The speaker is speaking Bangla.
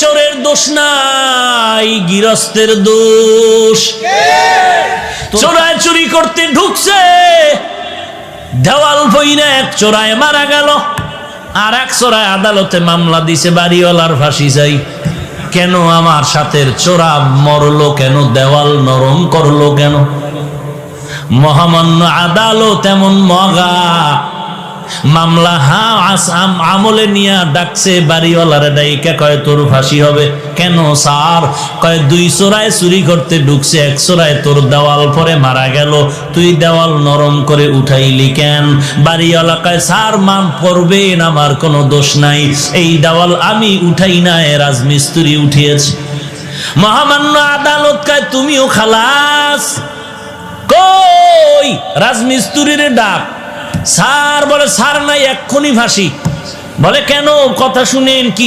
চোরের দোষ নাই, গৃহস্থের দোষ। চোরায় চুরি করতে ঢুকছে, দেওয়াল বইরা এক চোরায় মারা গেল, আর এক চোরায় আদালতে মামলা দিছে, বাড়িওয়ালার ফাঁসি চাই। কেন আমার সাথের চোরা মরলো কেন, দেওয়াল নরম করলো কেন? মহামান্য আদালত এমন মগা, মামলা আমলে নিয়ে ডাকছে, বাড়িওয়ালারে ডাইকা কয় তোর ফাঁসি হবে। কেন স্যার? কয় দুই চোরায় চুরি করতে ঢুকছে, এক চোরায় তোর দেওয়াল পরে মারা গেল, তুই দেওয়াল নরম করে উঠাইলি কেন? বাড়িওয়ালা কয় স্যার মান পড়বেন, আমার কোনো দোষ নাই, এই দেওয়াল আমি উঠাই না, রাজমিস্ত্রি উঠিয়েছে। মহামান্য আদালত কয় তুমিও খালাস। কই রাজমিস্ত্রির ডাক। স্যার বলে স্যার নাই, এক্ষুনি ফাঁসি। বলে কেন? কথা শুনেন কি